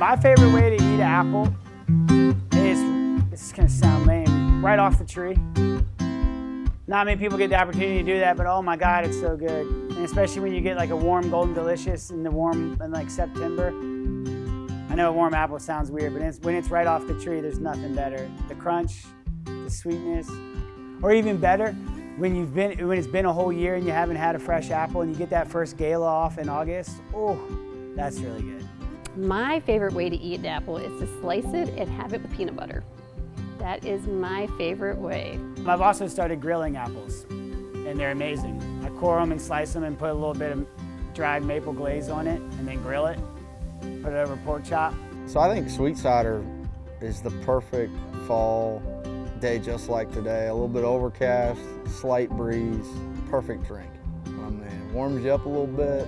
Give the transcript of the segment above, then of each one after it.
My favorite way to eat an apple is, this is gonna sound lame, right off the tree. Not many people get the opportunity to do that, but oh my God, it's so good. And especially when you get like a warm Golden Delicious in like September. I know a warm apple sounds weird, but when it's right off the tree, there's nothing better. The crunch, the sweetness, or even better, when it's been a whole year and you haven't had a fresh apple and you get that first gala off in August, oh, that's really good. My favorite way to eat an apple is to slice it and have it with peanut butter. That is my favorite way. I've also started grilling apples, and they're amazing. I core them and slice them and put a little bit of dried maple glaze on it, and then grill it, put it over pork chop. So I think sweet cider is the perfect fall day just like today. A little bit overcast, slight breeze, perfect drink. I mean, it warms you up a little bit,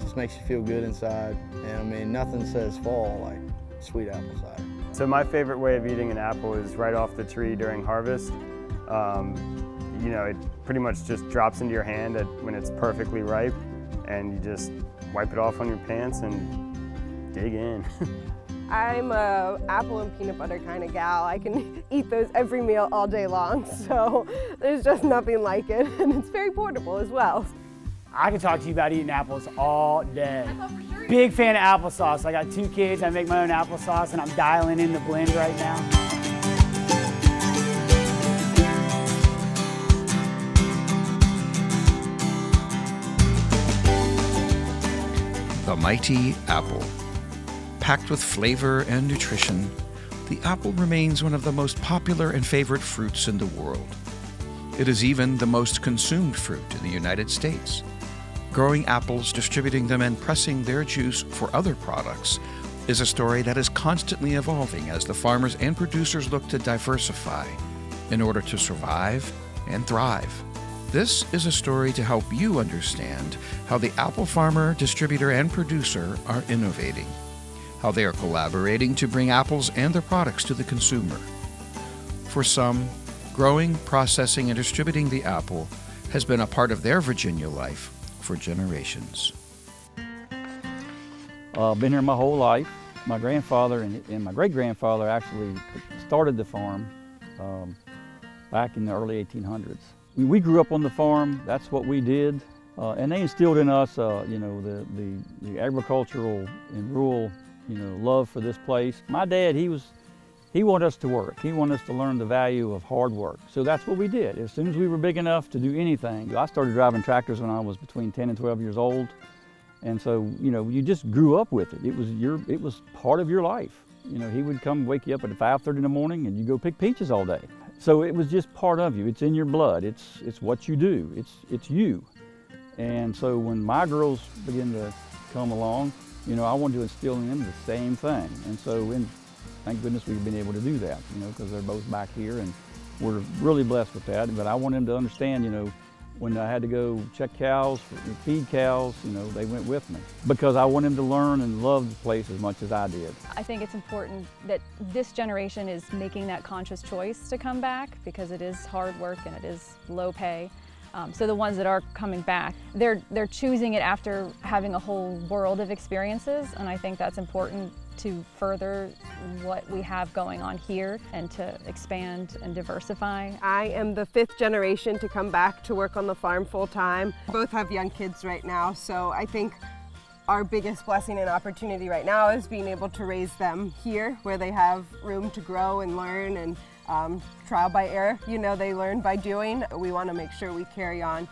just makes you feel good inside. And I mean, nothing says fall like sweet apple cider. So my favorite way of eating an apple is right off the tree during harvest. You know, it pretty much just drops into your hand when it's perfectly ripe, and you just wipe it off on your pants and dig in. I'm a apple and peanut butter kind of gal. I can eat those every meal all day long, so there's just nothing like it, and it's very portable as well. I could talk to you about eating apples all day. Big fan of applesauce. I got 2 kids, I make my own applesauce, and I'm dialing in the blend right now. The mighty apple. Packed with flavor and nutrition, the apple remains one of the most popular and favorite fruits in the world. It is even the most consumed fruit in the United States. Growing apples, distributing them, and pressing their juice for other products is a story that is constantly evolving as the farmers and producers look to diversify in order to survive and thrive. This is a story to help you understand how the apple farmer, distributor, and producer are innovating, how they are collaborating to bring apples and their products to the consumer. For some, growing, processing, and distributing the apple has been a part of their Virginia life for generations. I've been here my whole life. My grandfather and my great-grandfather actually started the farm back in the early 1800s. We grew up on the farm, that's what we did, and they instilled in us you know, the agricultural and rural, you know, love for this place. My dad, he wanted us to work. He wanted us to learn the value of hard work. So that's what we did. As soon as we were big enough to do anything, I started driving tractors when I was between 10 and 12 years old. And so, you know, you just grew up with it. It was part of your life. You know, he would come wake you up at 5:30 in the morning and you go pick peaches all day. So it was just part of you. It's in your blood. It's what you do. It's you. And so when my girls began to come along, you know, I wanted to instill in them the same thing. And so thank goodness we've been able to do that, you know, because they're both back here and we're really blessed with that. But I want them to understand, you know, when I had to go check cows, feed cows, you know, they went with me because I want them to learn and love the place as much as I did. I think it's important that this generation is making that conscious choice to come back because it is hard work and it is low pay. So the ones that are coming back, they're choosing it after having a whole world of experiences, and I think that's important to further what we have going on here and to expand and diversify. I am the 5th generation to come back to work on the farm full time. Both have young kids right now, so I think our biggest blessing and opportunity right now is being able to raise them here where they have room to grow and learn and trial by error. You know, they learn by doing. We want to make sure we carry on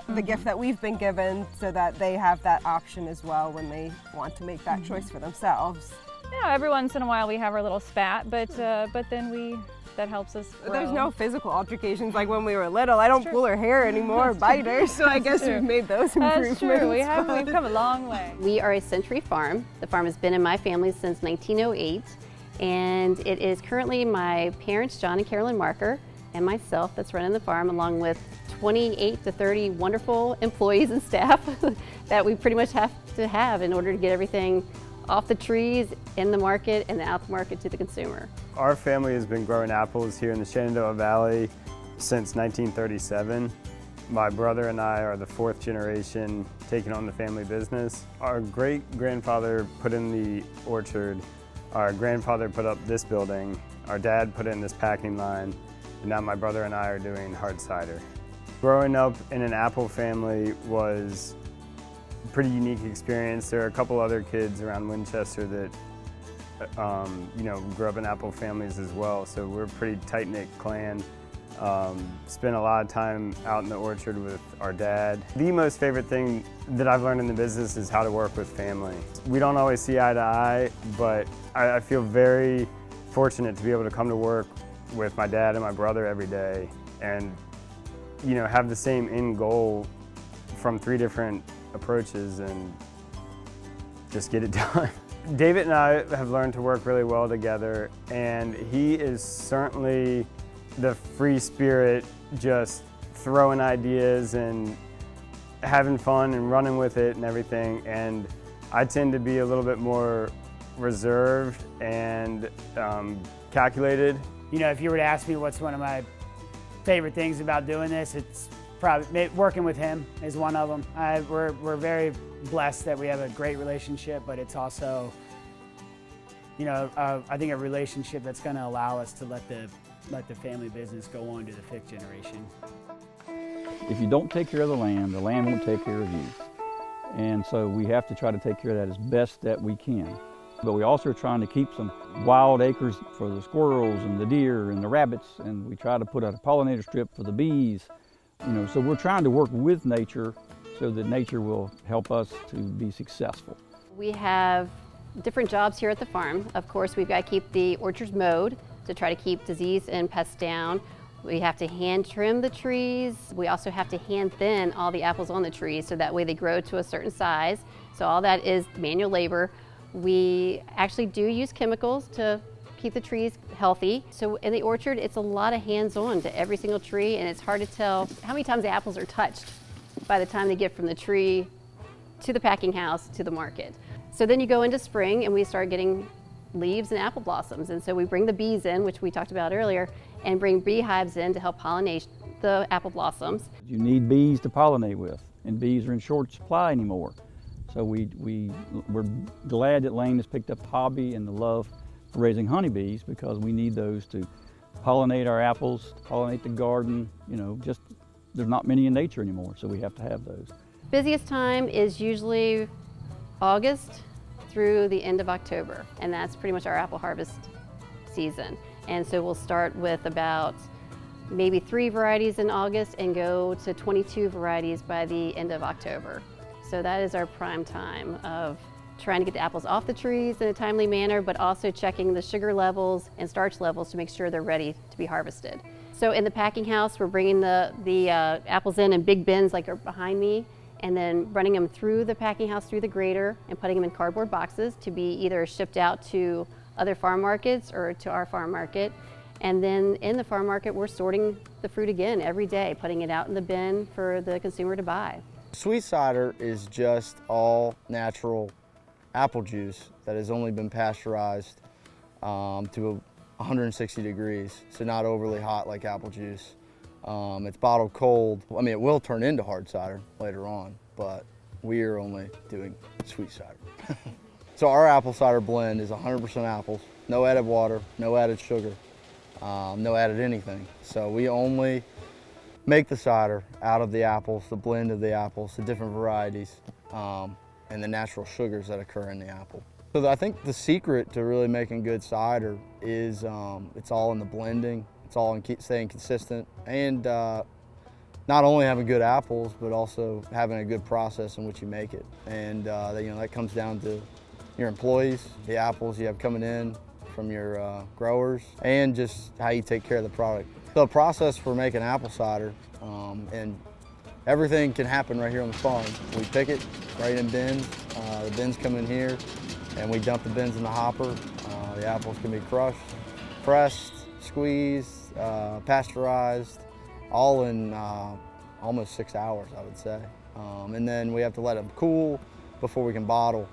the gift that we've been given so that they have that option as well when they want to make that choice for themselves. Yeah, every once in a while we have our little spat, but then that helps us grow. There's no physical altercations like when we were little. I don't pull her hair anymore or bite her, so I guess we've made those improvements. That's true. We've come a long way. We are a century farm. The farm has been in my family since 1908, and it is currently my parents, John and Carolyn Marker, and myself that's running the farm, along with 28 to 30 wonderful employees and staff that we pretty much have to have in order to get everything off the trees, in the market, and out the market to the consumer. Our family has been growing apples here in the Shenandoah Valley since 1937. My brother and I are the 4th generation taking on the family business. Our great-grandfather put in the orchard, our grandfather put up this building, our dad put in this packing line, and now my brother and I are doing hard cider. Growing up in an apple family was a pretty unique experience. There are a couple other kids around Winchester that grew up in apple families as well, so we're a pretty tight-knit clan. Spent a lot of time out in the orchard with our dad. The most favorite thing that I've learned in the business is how to work with family. We don't always see eye to eye, but I feel very fortunate to be able to come to work with my dad and my brother every day and have the same end goal from 3 different approaches and just get it done. David and I have learned to work really well together, and he is certainly the free spirit, just throwing ideas and having fun and running with it and everything. And I tend to be a little bit more reserved and calculated. If you were to ask me what's one of my favorite things about doing this, it's probably working with him is one of them. We're very blessed that we have a great relationship, but it's also, I think a relationship that's going to allow us to let the family business go on to the 5th generation. If you don't take care of the land won't take care of you. And so we have to try to take care of that as best that we can. But we also are trying to keep some wild acres for the squirrels and the deer and the rabbits, and we try to put out a pollinator strip for the bees. So we're trying to work with nature so that nature will help us to be successful. We have different jobs here at the farm. Of course, we've got to keep the orchards mowed to try to keep disease and pests down. We have to hand trim the trees. We also have to hand thin all the apples on the trees so that way they grow to a certain size. So all that is manual labor. We actually do use chemicals to keep the trees healthy. So in the orchard, it's a lot of hands-on to every single tree, and it's hard to tell how many times the apples are touched by the time they get from the tree to the packing house to the market. So then you go into spring and we start getting leaves and apple blossoms. And so we bring the bees in, which we talked about earlier, and bring beehives in to help pollinate the apple blossoms. You need bees to pollinate with, and bees are in short supply anymore. So we're glad that Lane has picked up the hobby and the love for raising honeybees, because we need those to pollinate our apples, pollinate the garden. There's not many in nature anymore, so we have to have those. Busiest time is usually August through the end of October, and that's pretty much our apple harvest season. And so we'll start with about maybe 3 varieties in August and go to 22 varieties by the end of October. So that is our prime time of trying to get the apples off the trees in a timely manner, but also checking the sugar levels and starch levels to make sure they're ready to be harvested. So in the packing house, we're bringing the apples in big bins like are behind me, and then running them through the packing house, through the grater, and putting them in cardboard boxes to be either shipped out to other farm markets or to our farm market. And then in the farm market, we're sorting the fruit again every day, putting it out in the bin for the consumer to buy. Sweet cider is just all natural apple juice that has only been pasteurized to 160 degrees, so not overly hot like apple juice. It's bottled cold. I mean, it will turn into hard cider later on, but we are only doing sweet cider. So our apple cider blend is 100% apples, no added water, no added sugar, no added anything. So we only make the cider out of the apples, the blend of the apples, the different varieties, and the natural sugars that occur in the apple. So I think the secret to really making good cider is it's all in the blending, it's all in staying consistent, and not only having good apples, but also having a good process in which you make it. And that comes down to your employees, the apples you have coming in from your growers, and just how you take care of the product. The process for making apple cider, and everything can happen right here on the farm. We pick it right in bins. The bins come in here, and we dump the bins in the hopper. The apples can be crushed, pressed, squeezed, pasteurized, all in almost 6 hours, I would say. And then we have to let them cool before we can bottle.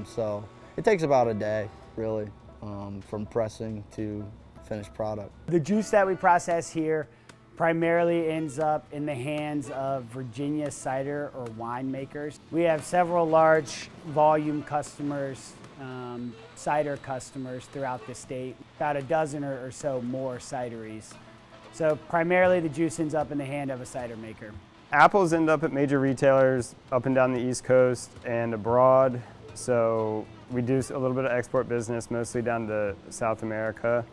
So it takes about a day, really, from pressing to finished product. The juice that we process here primarily ends up in the hands of Virginia cider or winemakers. We have several large volume customers, cider customers throughout the state, about a dozen or so more cideries. So primarily the juice ends up in the hand of a cider maker. Apples end up at major retailers up and down the East Coast and abroad. So we do a little bit of export business, mostly down to South America.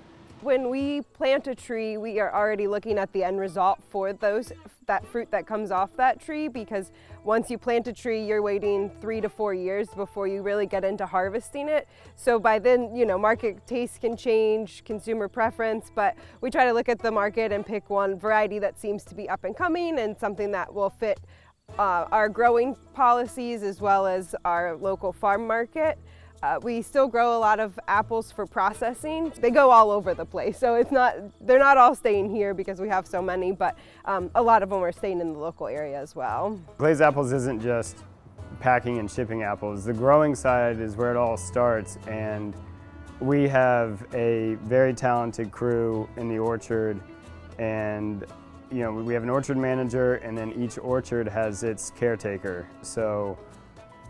When we plant a tree, we are already looking at the end result for that fruit that comes off that tree, because once you plant a tree, you're waiting 3 to 4 years before you really get into harvesting it. So by then, you know, market taste can change, consumer preference, but we try to look at the market and pick one variety that seems to be up and coming and something that will fit our growing policies as well as our local farm market. We still grow a lot of apples for processing. They go all over the place, so they're not all staying here because we have so many, but a lot of them are staying in the local area as well. Glaize Apples isn't just packing and shipping apples. The growing side is where it all starts, and we have a very talented crew in the orchard, and you know, we have an orchard manager, and then each orchard has its caretaker. So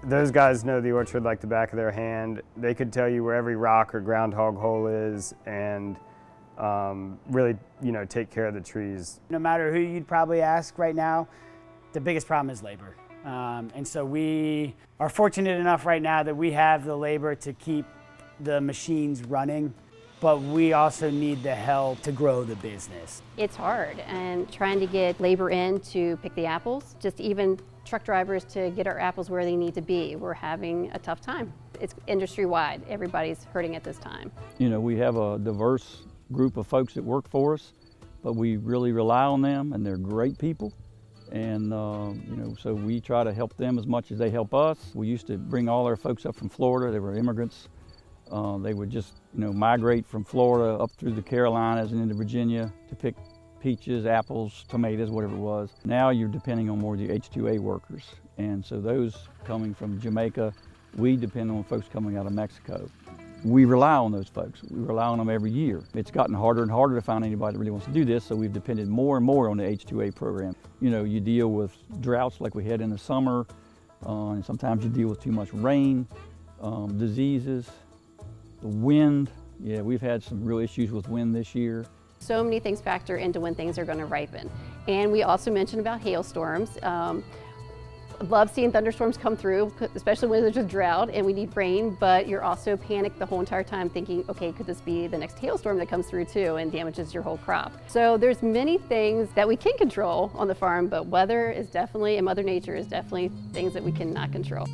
those guys know the orchard like the back of their hand. They could tell you where every rock or groundhog hole is, and really, you know, take care of the trees. No matter who you'd probably ask right now, the biggest problem is labor. And so we are fortunate enough right now that we have the labor to keep the machines running, but we also need the help to grow the business. It's hard, and trying to get labor in to pick the apples, just even truck drivers to get our apples where they need to be. We're having a tough time. It's industry-wide. Everybody's hurting at this time. You know, we have a diverse group of folks that work for us, but we really rely on them, and they're great people. And, you know, so we try to help them as much as they help us. We used to bring all our folks up from Florida. They were immigrants. They would just, you know, migrate from Florida up through the Carolinas and into Virginia to pick peaches, apples, tomatoes, whatever it was. Now you're depending on more of the H-2A workers. And so those coming from Jamaica, we depend on folks coming out of Mexico. We rely on those folks. We rely on them every year. It's gotten harder and harder to find anybody that really wants to do this, so we've depended more and more on the H-2A program. You know, you deal with droughts like we had in the summer, and sometimes you deal with too much rain, diseases, the wind. Yeah, we've had some real issues with wind this year. So many things factor into when things are going to ripen. And we also mentioned about hailstorms. Love seeing thunderstorms come through, especially when there's a drought and we need rain, but you're also panicked the whole entire time thinking, okay, could this be the next hailstorm that comes through too and damages your whole crop? So there's many things that we can control on the farm, but weather is definitely, and Mother Nature is definitely things that we cannot control.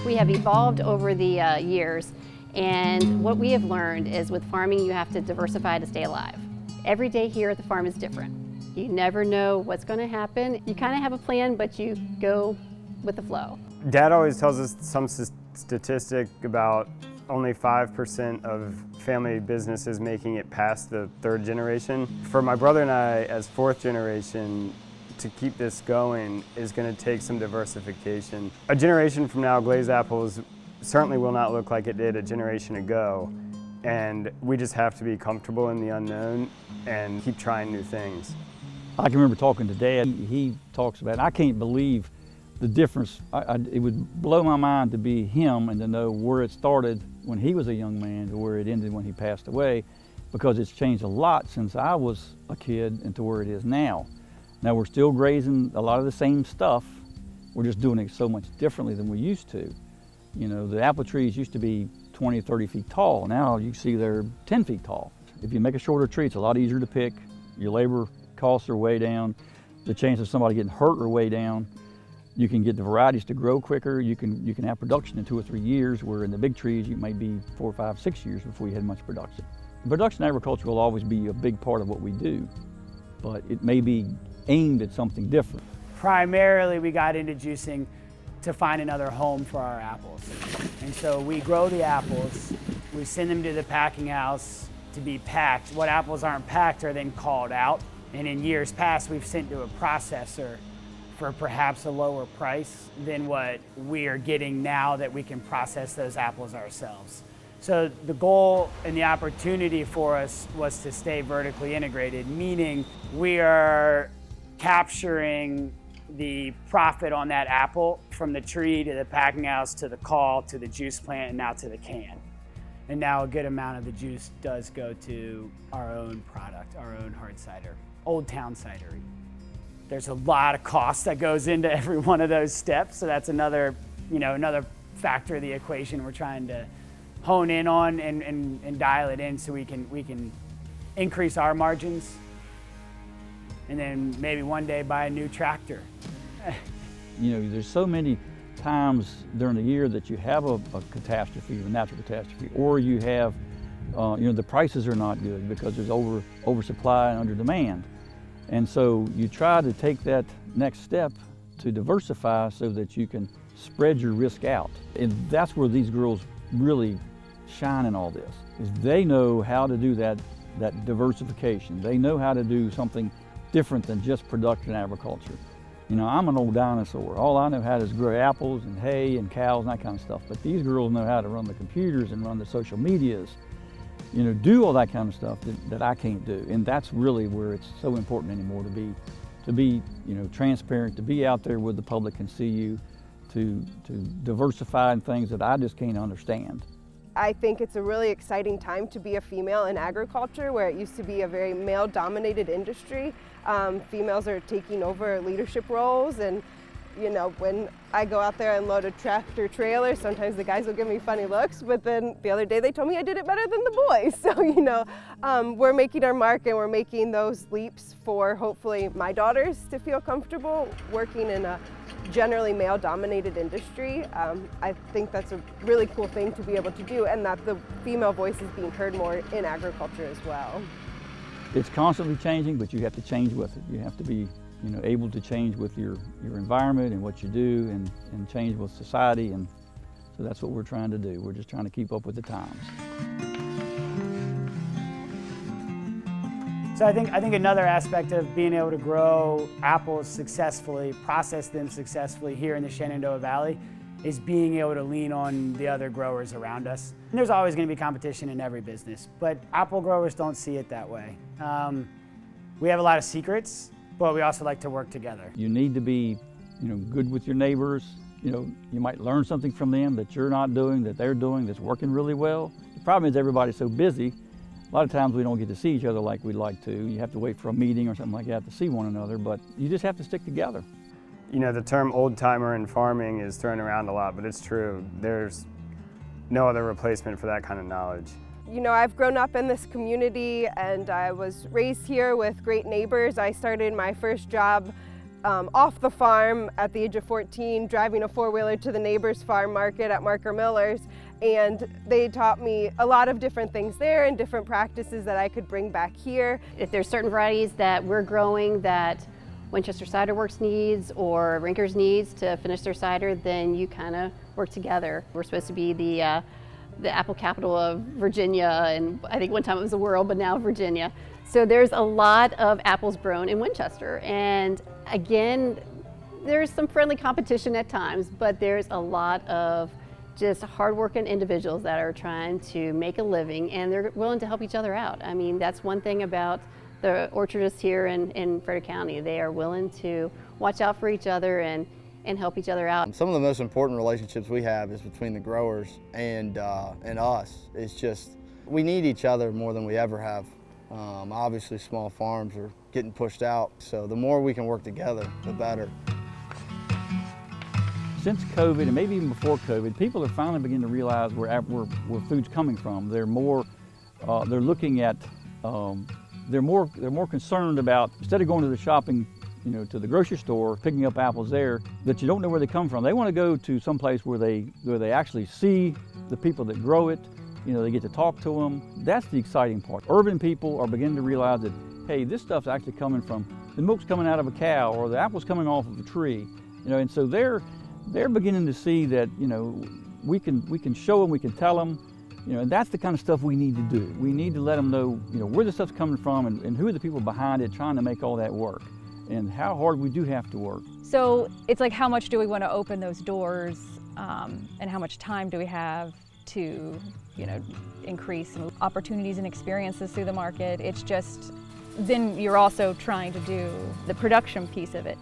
We have evolved over the years, and what we have learned is with farming, you have to diversify to stay alive. Every day here at the farm is different. You never know what's going to happen. You kind of have a plan, but you go with the flow. Dad always tells us some statistic about only 5% of family businesses making it past the 3rd generation. For my brother and I, as 4th generation, to keep this going is going to take some diversification. A generation from now, Glaize Apples certainly will not look like it did a generation ago, and we just have to be comfortable in the unknown and keep trying new things. I can remember talking to Dad. He talks about, I can't believe the difference. It would blow my mind to be him and to know where it started when he was a young man to where it ended when he passed away, because it's changed a lot since I was a kid and to where it is now. Now we're still grazing a lot of the same stuff. We're just doing it so much differently than we used to. You know, the apple trees used to be 20, 30 feet tall. Now you see they're 10 feet tall. If you make a shorter tree, it's a lot easier to pick. Your labor costs are way down. The chance of somebody getting hurt are way down. You can get the varieties to grow quicker. You can have production in 2 or 3 years, where in the big trees you may be 4, 5, 6 years before you had much production. Production agriculture will always be a big part of what we do, but it may be aimed at something different. Primarily, we got into juicing to find another home for our apples. And so we grow the apples, we send them to the packing house to be packed. What apples aren't packed are then called out. And in years past, we've sent to a processor for perhaps a lower price than what we are getting now that we can process those apples ourselves. So the goal and the opportunity for us was to stay vertically integrated, meaning we are capturing the profit on that apple from the tree to the packing house to the call to the juice plant and now to the can. And now a good amount of the juice does go to our own product, our own hard cider, Old Town Cidery. There's a lot of cost that goes into every one of those steps, so that's another, another factor of the equation we're trying to hone in on and dial it in so we can increase our margins and then maybe one day buy a new tractor. There's so many times during the year that you have a catastrophe, a natural catastrophe, or you have, the prices are not good because there's oversupply and under demand. And so you try to take that next step to diversify so that you can spread your risk out. And that's where these girls really shine in all this, is they know how to do that diversification. They know how to do something different than just production agriculture. I'm an old dinosaur. All I know how to is grow apples and hay and cows and that kind of stuff. But these girls know how to run the computers and run the social medias, do all that kind of stuff that I can't do. And that's really where it's so important anymore to be transparent, to be out there where the public can see you, to diversify in things that I just can't understand. I think it's a really exciting time to be a female in agriculture, where it used to be a very male-dominated industry. Females are taking over leadership roles, and when I go out there and load a tractor trailer, sometimes the guys will give me funny looks, but then the other day they told me I did it better than the boys. So, we're making our mark, and we're making those leaps for hopefully my daughters to feel comfortable working in a generally male-dominated industry. I think that's a really cool thing to be able to do, and that the female voice is being heard more in agriculture as well. It's constantly changing, but you have to change with it. You have to be able to change with your environment and what you do, and change with society, and so that's what we're trying to do. We're just trying to keep up with the times. So I think another aspect of being able to grow apples successfully, process them successfully here in the Shenandoah Valley, is being able to lean on the other growers around us. And there's always going to be competition in every business, but apple growers don't see it that way. We have a lot of secrets, but we also like to work together. You need to be, good with your neighbors. You might learn something from them that you're not doing, that they're doing, that's working really well. The problem is everybody's so busy. A lot of times we don't get to see each other like we'd like to. You have to wait for a meeting or something like that to see one another, but you just have to stick together. The term old timer in farming is thrown around a lot, but it's true. There's no other replacement for that kind of knowledge. I've grown up in this community, and I was raised here with great neighbors. I started my first job off the farm at the age of 14, driving a four-wheeler to the neighbor's farm market at Marker Miller's, and they taught me a lot of different things there and different practices that I could bring back here. If there's certain varieties that we're growing that Winchester Cider Works needs or Rinker's needs to finish their cider, then you kind of work together. We're supposed to be the apple capital of Virginia, and I think one time it was the world, but now Virginia. So there's a lot of apples grown in Winchester, and again, there's some friendly competition at times, but there's a lot of just hardworking individuals that are trying to make a living, and they're willing to help each other out. I mean, that's one thing about the orchardists here in Frederick County. They are willing to watch out for each other and help each other out. Some of the most important relationships we have is between the growers and us. It's just, we need each other more than we ever have. Obviously small farms are getting pushed out, so the more we can work together, the better. Since COVID, and maybe even before COVID, people are finally beginning to realize where food's coming from. They're more, they're looking at, they're more concerned about, instead of going to the shopping, to the grocery store, picking up apples there, that you don't know where they come from. They want to go to some place where they actually see the people that grow it. They get to talk to them. That's the exciting part. Urban people are beginning to realize that, hey, this stuff's actually coming from, the milk's coming out of a cow, or the apple's coming off of a tree. And so they're beginning to see that, we can show them, we can tell them, and that's the kind of stuff we need to do. We need to let them know, where the stuff's coming from and who are the people behind it trying to make all that work, and how hard we do have to work. So it's like, how much do we want to open those doors, and how much time do we have to, increase opportunities and experiences through the market. It's just, then you're also trying to do the production piece of it.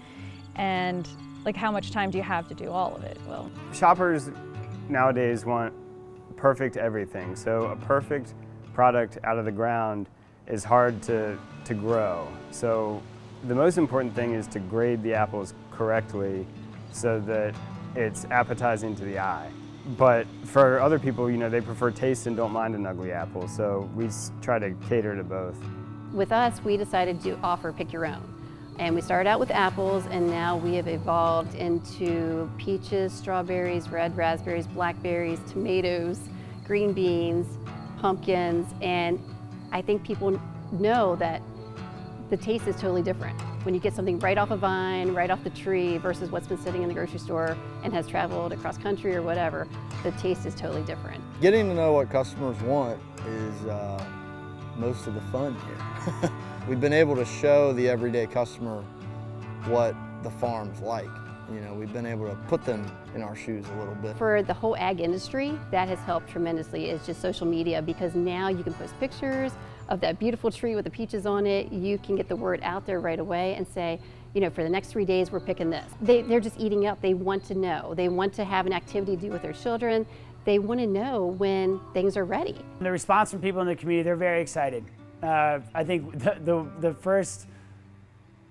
And like, how much time do you have to do all of it? Well, shoppers nowadays want perfect everything. So a perfect product out of the ground is hard to grow. So the most important thing is to grade the apples correctly so that it's appetizing to the eye. But for other people, they prefer taste and don't mind an ugly apple. So we try to cater to both. With us, we decided to offer pick your own. And we started out with apples, and now we have evolved into peaches, strawberries, red raspberries, blackberries, tomatoes, green beans, pumpkins, and I think people know that the taste is totally different when you get something right off a vine, right off the tree, versus what's been sitting in the grocery store and has traveled across country or whatever. The taste is totally different. Getting to know what customers want is most of the fun here. We've been able to show the everyday customer what the farm's like. We've been able to put them in our shoes a little bit. For the whole ag industry, that has helped tremendously is just social media, because now you can post pictures of that beautiful tree with the peaches on it. You can get the word out there right away and say, for the next 3 days, we're picking this. They're just eating up. They want to know. They want to have an activity to do with their children. They want to know when things are ready. The response from people in the community, they're very excited. I think the first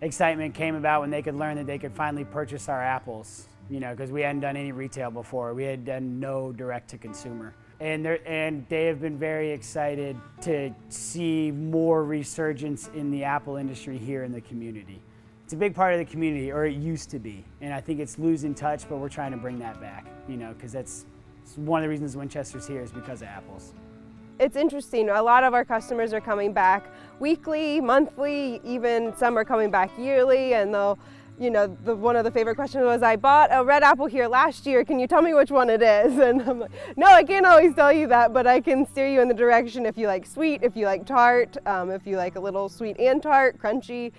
excitement came about when they could learn that they could finally purchase our apples, because we hadn't done any retail before. We had done no direct to consumer. And they have been very excited to see more resurgence in the apple industry here in the community. It's a big part of the community, or it used to be. And I think it's losing touch, but we're trying to bring that back, because it's one of the reasons Winchester's here is because of apples. It's interesting, a lot of our customers are coming back weekly, monthly, even some are coming back yearly, and they'll, one of the favorite questions was, I bought a red apple here last year, can you tell me which one it is? And I'm like, no, I can't always tell you that, but I can steer you in the direction if you like sweet, if you like tart, if you like a little sweet and tart, crunchy.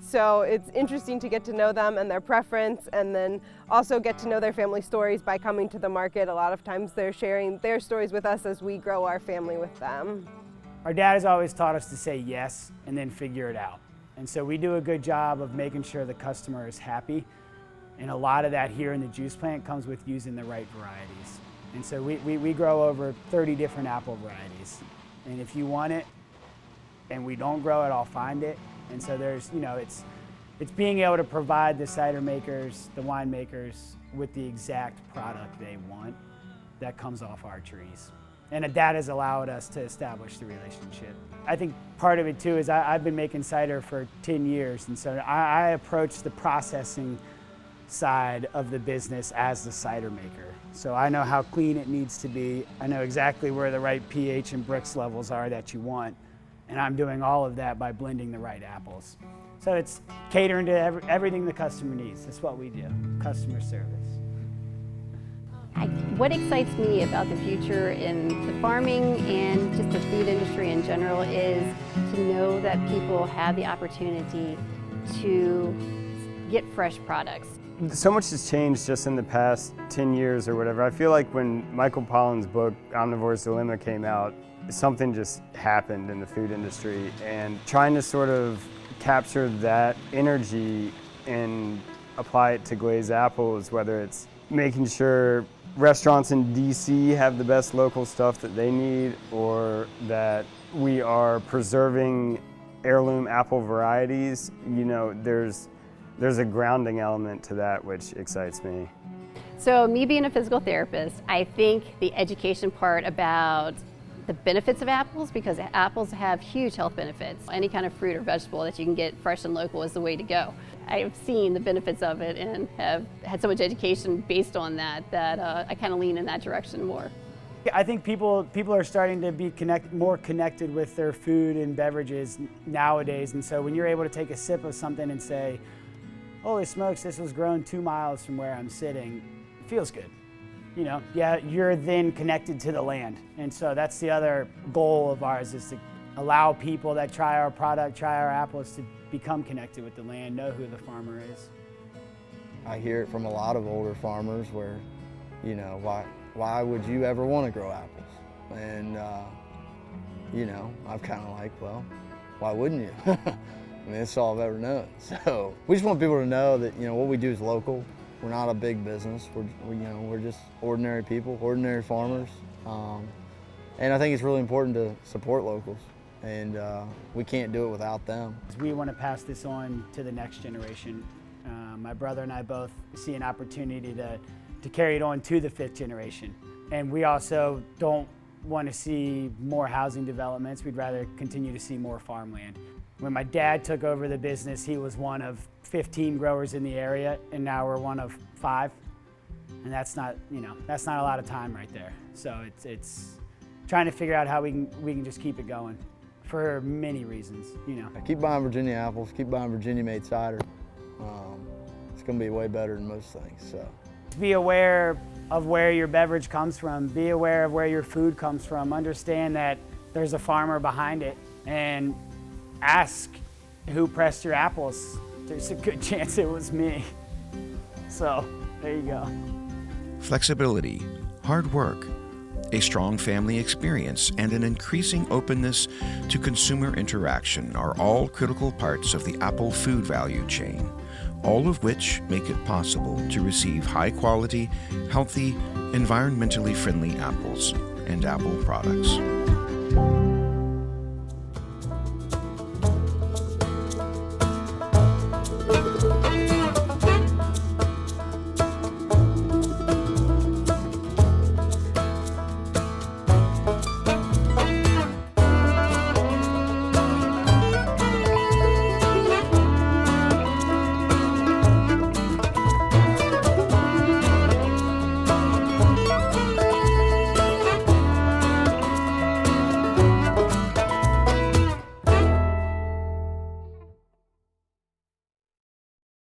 So it's interesting to get to know them and their preference, and then also get to know their family stories by coming to the market. A lot of times they're sharing their stories with us as we grow our family with them. Our dad has always taught us to say yes and then figure it out. And so we do a good job of making sure the customer is happy. And a lot of that here in the juice plant comes with using the right varieties. And so we grow over 30 different apple varieties. And if you want it and we don't grow it, I'll find it. And so there's, it's being able to provide the cider makers, the wine makers with the exact product they want that comes off our trees. And that has allowed us to establish the relationship. I think part of it too is I've been making cider for 10 years, and so I approach the processing side of the business as the cider maker. So I know how clean it needs to be. I know exactly where the right pH and Brix levels are that you want. And I'm doing all of that by blending the right apples. So it's catering to everything the customer needs. That's what we do, customer service. What excites me about the future in the farming and just the food industry in general is to know that people have the opportunity to get fresh products. So much has changed just in the past 10 years or whatever. I feel like when Michael Pollan's book, Omnivore's Dilemma, came out, something just happened in the food industry, and trying to sort of capture that energy and apply it to Glaize Apples, whether it's making sure restaurants in DC have the best local stuff that they need, or that we are preserving heirloom apple varieties. There's a grounding element to that which excites me. So me being a physical therapist, I think the education part about the benefits of apples, because apples have huge health benefits. Any kind of fruit or vegetable that you can get fresh and local is the way to go. I've seen the benefits of it and have had so much education based on that I kind of lean in that direction more. I think people are starting to be more connected with their food and beverages nowadays, and so when you're able to take a sip of something and say, holy smokes, this was grown 2 miles from where I'm sitting, it feels good. Yeah, you're then connected to the land. And so that's the other goal of ours, is to allow people that try our product, try our apples, to become connected with the land, know who the farmer is. I hear it from a lot of older farmers where, why would you ever want to grow apples? And, you know, I'm kind of like, well, why wouldn't you? I mean, that's all I've ever known. So we just want people to know that, you know, what we do is local. We're not a big business. We're just ordinary people, ordinary farmers. And I think it's really important to support locals. And we can't do it without them. We want to pass this on to the next generation. My brother and I both see an opportunity to carry it on to the 5th generation. And we also don't want to see more housing developments. We'd rather continue to see more farmland. When my dad took over the business, he was one of 15 growers in the area, and now we're one of 5. And that's not, you know, that's not a lot of time right there. So it's trying to figure out how we can just keep it going for many reasons, you know. Keep buying Virginia apples, keep buying Virginia-made cider. It's going to be way better than most things. So be aware of where your beverage comes from. Be aware of where your food comes from. Understand that there's a farmer behind it, and ask who pressed your apples. There's a good chance it was me. So there you go. Flexibility, hard work, a strong family experience, and an increasing openness to consumer interaction are all critical parts of the apple food value chain, all of which make it possible to receive high-quality, healthy, environmentally friendly apples and apple products.